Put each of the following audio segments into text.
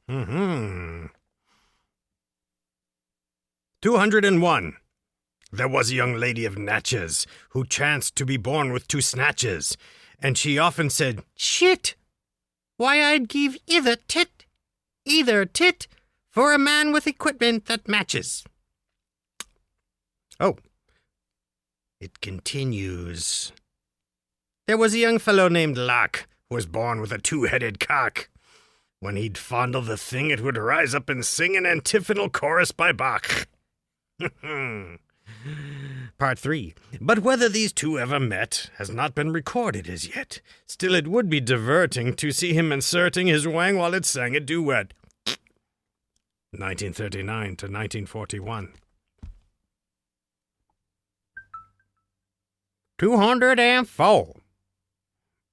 Mm-hmm. 201. There was a young lady of Natchez who chanced to be born with 2 snatches, and she often said, "Shit! Why, I'd give either tit, for a man with equipment that matches." Oh. It continues. There was a young fellow named Locke who was born with a 2-headed cock. When he'd fondle the thing, it would rise up and sing an antiphonal chorus by Bach. Part 3. But whether these 2 ever met has not been recorded as yet. Still, it would be diverting to see him inserting his wang while it sang a duet. 1939 to 1941. 204.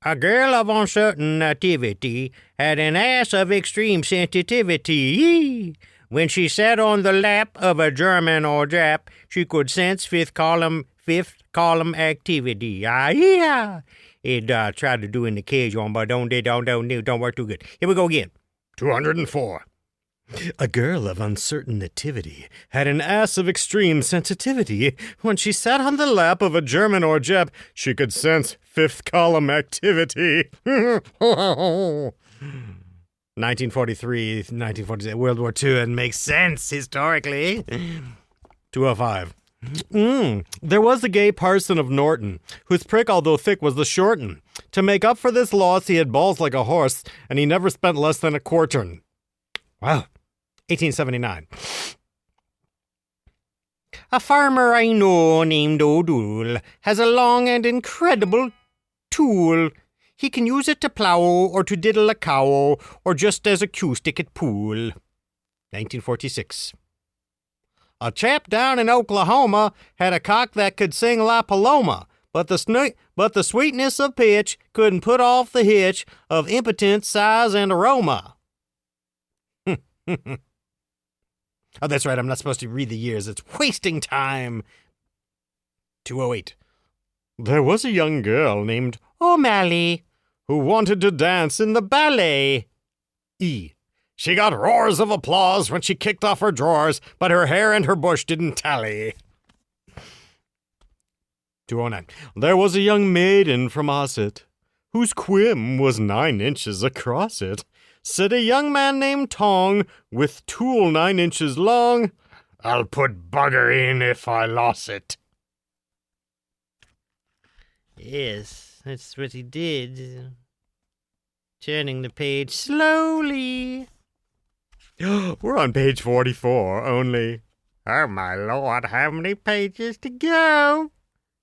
A girl of uncertain nativity had an ass of extreme sensitivity. When she sat on the lap of a German or Jap, she could sense fifth column activity. Yeah. It tried to do in the cage one, but don't work too good. Here we go again. 204. A girl of uncertain nativity had an ass of extreme sensitivity. When she sat on the lap of a German or Jap, she could sense fifth column activity. 1943, 1946, World War II, and makes sense historically. 205. There was a gay parson of Norton, whose prick, although thick, was the shorten. To make up for this loss, he had balls like a horse, and he never spent less than a quartern. Wow. 1879. A farmer I know named O'Doul has a long and incredible tool. He can use it to plow or to diddle a cow or just as acoustic at pool. 1946. A chap down in Oklahoma had a cock that could sing La Paloma, but the sweetness of pitch couldn't put off the hitch of impotence, size, and aroma. Oh, that's right, I'm not supposed to read the years. It's wasting time. 208. There was a young girl named O'Malley who wanted to dance in the ballet. E. She got roars of applause when she kicked off her drawers, but her hair and her bush didn't tally. 209. There was a young maiden from Osset whose quim was 9 inches across it. Said a young man named Tong, with tool 9 inches long, "I'll put bugger in if I lost it." Yes, that's what he did. Turning the page slowly. We're on page 44 only. Oh, my Lord, how many pages to go?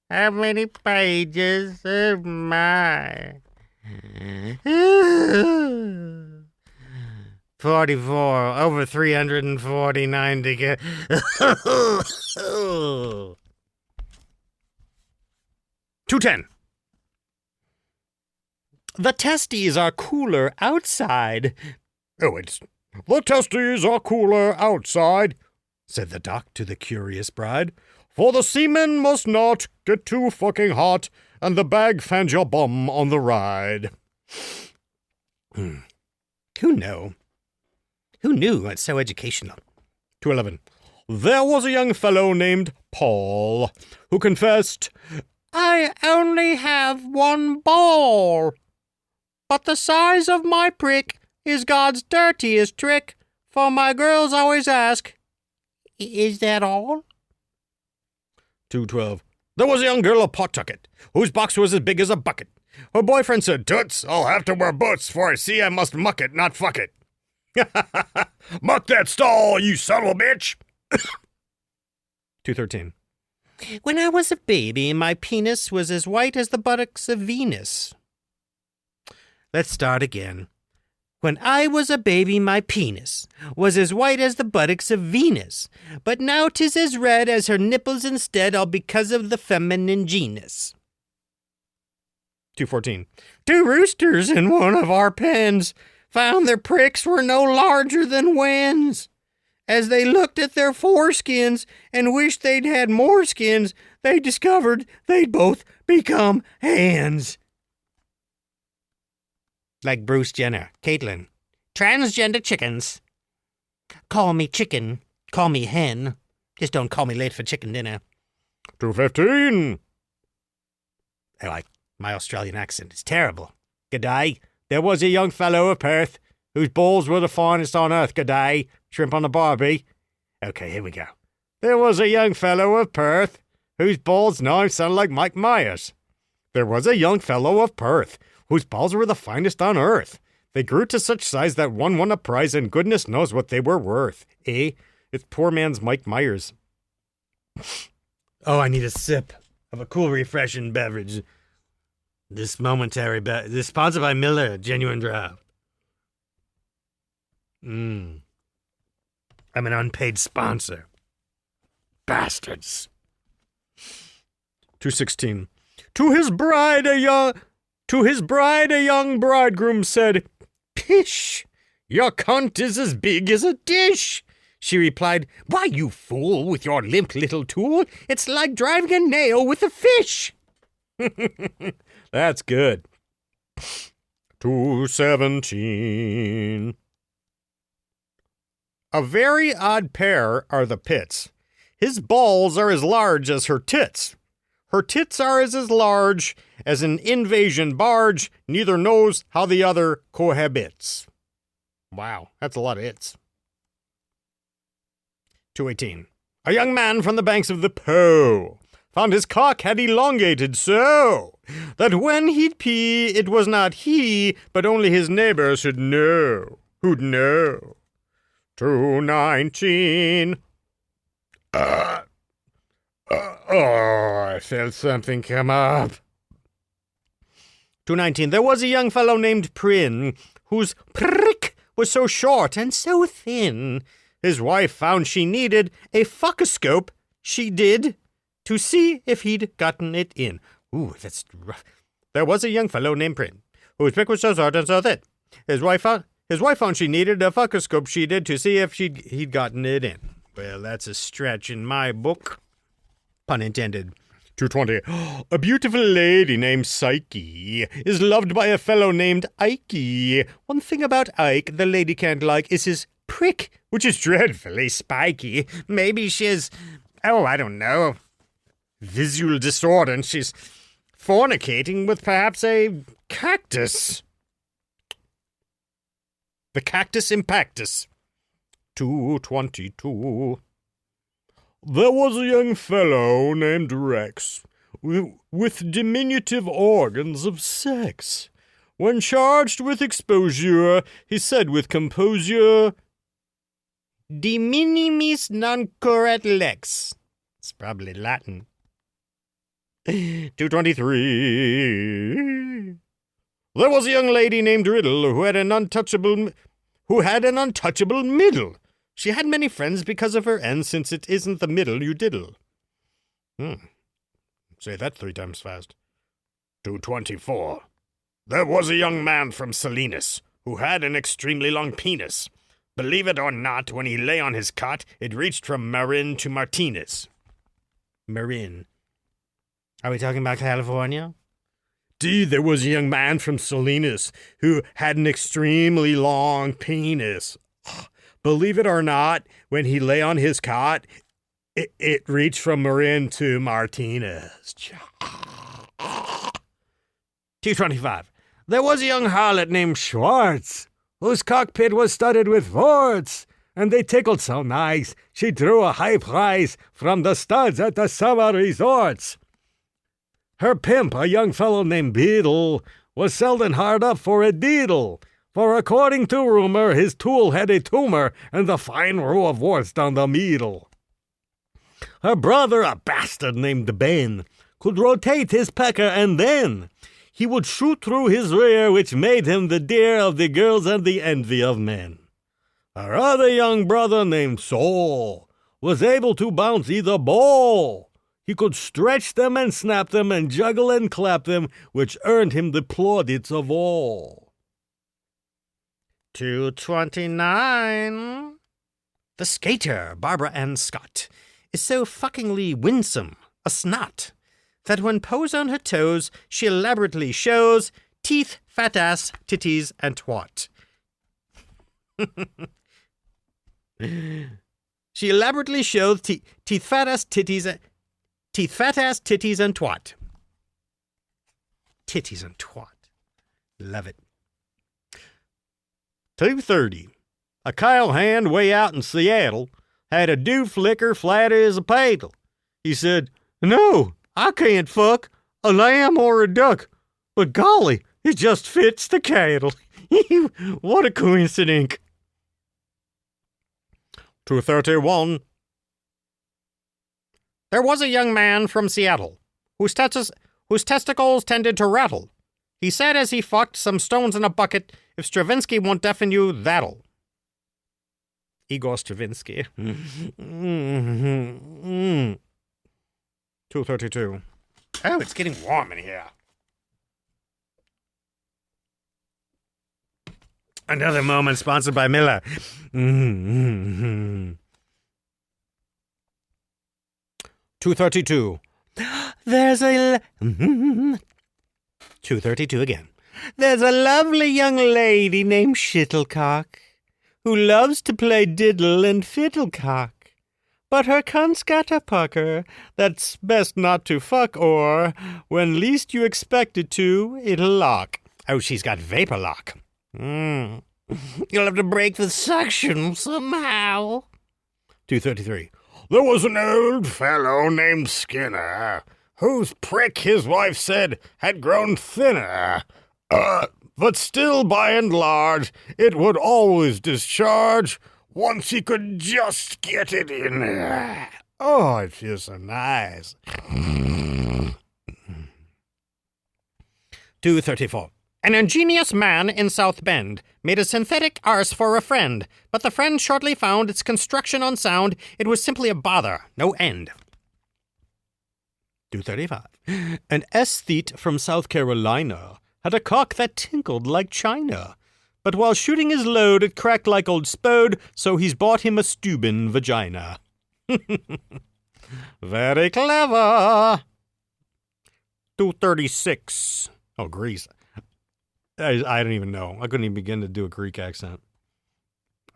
How many pages? Oh, my. 44, over 349 to get. 210. The testes are cooler outside. Oh, the testes are cooler outside, said the doc to the curious bride. For the semen must not get too fucking hot, and the bag fans your bum on the ride. Who knew? Who knew? It's so educational. 211. There was a young fellow named Paul who confessed, "I only have one ball, but the size of my prick is God's dirtiest trick, for my girls always ask, 'Is that all?'" 212. There was a young girl of Pawtucket whose box was as big as a bucket. Her boyfriend said, "Toots, I'll have to wear boots, for I see I must muck it, not fuck it." Muck that stall, you son of a bitch. 213. When I was a baby, my penis was as white as the buttocks of Venus. Let's start again. When I was a baby, my penis was as white as the buttocks of Venus, but now 'tis as red as her nipples instead, all because of the feminine genus. 214. 2 roosters in one of our pens found their pricks were no larger than wens. As they looked at their foreskins and wished they'd had more skins, they discovered they'd both become hands. Like Bruce Jenner, Caitlyn. Transgender chickens Call me chicken. Call me hen. Just don't call me late for chicken dinner. 2:15. My Australian accent is terrible. G'day. There was a young fellow of Perth whose balls were the finest on earth. G'day. Shrimp on a barbie. Okay, here we go. There was a young fellow of Perth whose balls now sound like Mike Myers. There was a young fellow of Perth whose balls were the finest on earth. They grew to such size that one won a prize, and goodness knows what they were worth. Eh? It's poor man's Mike Myers. Oh, I need a sip of a cool, refreshing beverage. This sponsored by Miller, genuine draft. I'm an unpaid sponsor. Bastards. 2:16. To his bride a young bridegroom said, "Pish, your cunt is as big as a dish." She replied, "Why, you fool, with your limp little tool, it's like driving a nail with a fish." That's good. 2:17. A very odd pair are the pits. His balls are as large as her tits. Her tits are as large as an invasion barge. Neither knows how the other cohabits. Wow, that's a lot of hits. 2:18. A young man from the banks of the Po found his cock had elongated so that when he'd pee, it was not he, but only his neighbor should know. Who'd know? 2:19. I felt something come up. 2:19. There was a young fellow named Prynne, whose prick was so short and so thin. His wife found she needed a fuckoscope, she did, to see if he'd gotten it in. Ooh, that's rough. There was a young fellow named Prynne, whose prick was so short and so thin. His wife found she needed a fuckoscope, she did, to see if he'd gotten it in. Well, that's a stretch in my book. Pun intended. 2:20. A beautiful lady named Psyche is loved by a fellow named Ikey. One thing about Ike the lady can't like is his prick, which is dreadfully spiky. Maybe she's, I don't know, visual disorder, and she's fornicating with perhaps a cactus. The cactus impactus. 2:22. There was a young fellow named Rex, with diminutive organs of sex. When charged with exposure, he said with composure, "De minimis non curat lex." It's probably Latin. 2:23. There was a young lady named Riddle who had an untouchable middle. She had many friends because of her end, since it isn't the middle you diddle. Say that 3 times fast. 2:24. There was a young man from Salinas who had an extremely long penis. Believe it or not, when he lay on his cot, it reached from Marin to Martinez. Marin. Are we talking about California? There was a young man from Salinas who had an extremely long penis. Believe it or not, when he lay on his cot, it reached from Marin to Martinez. 2:25. There was a young harlot named Schwartz, whose cockpit was studded with warts, and they tickled so nice, she drew a high price from the studs at the summer resorts. Her pimp, a young fellow named Beadle, was seldom hard up for a deedle, for according to rumor, his tool had a tumor and the fine row of warts down the middle. Her brother, a bastard named Ben, could rotate his pecker, and then he would shoot through his rear, which made him the dear of the girls and the envy of men. Her other young brother named Saul was able to bounce either ball. He could stretch them and snap them and juggle and clap them, which earned him the plaudits of all. 2:29. The skater, Barbara Ann Scott, is so fuckingly winsome, a snot, that when posed on her toes, she elaborately shows teeth, fat ass, titties, and twat. She elaborately showed teeth fat ass titties and twat. Titties and twat. Love it. 2:30. A cowhand way out in Seattle had a dew flicker flat as a paddle. He said, "No, I can't fuck a lamb or a duck, but golly, it just fits the cattle." What a coincidence. 2:31. There was a young man from Seattle whose testicles tended to rattle. He said as he fucked some stones in a bucket, "If Stravinsky won't deafen you, that'll." Igor Stravinsky. 2:32. Oh, it's getting warm in here. Another moment sponsored by Miller. 2:32. There's a... 2:32 again. There's a lovely young lady named Shittlecock who loves to play diddle and fiddlecock. But her cunt's got a pucker that's best not to fuck, or when least you expect it to, it'll lock. Oh, she's got vapor lock. You'll have to break the suction somehow. 2:33. There was an old fellow named Skinner, whose prick his wife said had grown thinner. But still, by and large, it would always discharge once he could just get it in there. Oh, it feels so nice. 2:34. An ingenious man in South Bend made a synthetic arse for a friend, but the friend shortly found its construction unsound. It was simply a bother, no end. 2:35. An aesthete from South Carolina had a cock that tinkled like china, but while shooting his load it cracked like old spode, so he's bought him a Steuben vagina. Very clever. 2:36. Oh, Greece. I don't even know. I couldn't even begin to do a Greek accent.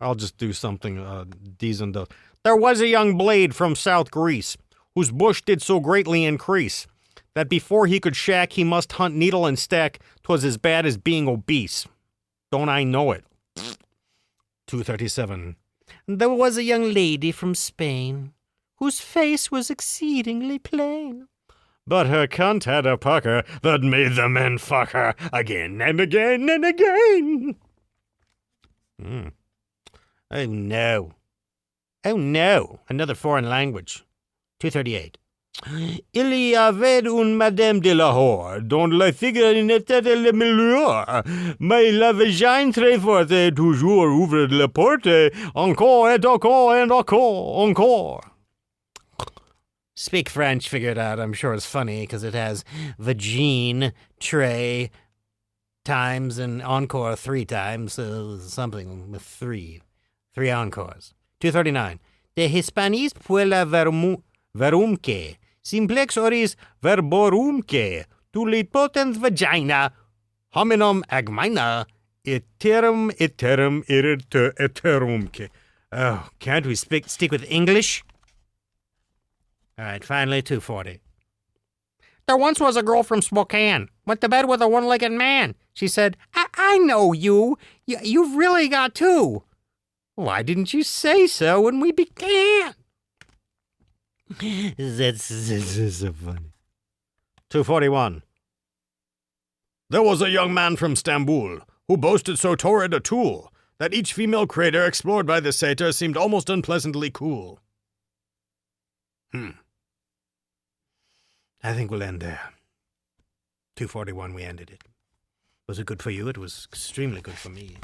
I'll just do something decent. There was a young blade from South Greece, whose bush did so greatly increase, that before he could shack he must hunt needle and stack. 'Twas as bad as being obese. Don't I know it? 2:37. There was a young lady from Spain, whose face was exceedingly plain, but her cunt had a pucker that made the men fuck her again and again and again. Oh no. Oh no. Another foreign language. 2:38. Il y avait une Madame de Lahore, dont la figure n'était le meilleur, mais la vagine très forte toujours ouvre la porte, encore et encore and encore. Speak French, figure it out. I'm sure it's funny because it has vagine, tray, times, and encore 3 times. So something with 3 encores. 2:39. De Hispanis puella verumque, simplex oris verborumque, tulipotent vagina, hominum agmina, iterum iterumque. Oh, can't we stick with English? All right, finally, 2:40. There once was a girl from Spokane. Went to bed with a one-legged man. She said, I know you. You've really got 2. Why didn't you say so when we began? That's so funny. 2:41. There was a young man from Stamboul who boasted so torrid a tool that each female crater explored by the satyr seemed almost unpleasantly cool. I think we'll end there. 2:41, we ended it. Was it good for you? It was extremely good for me.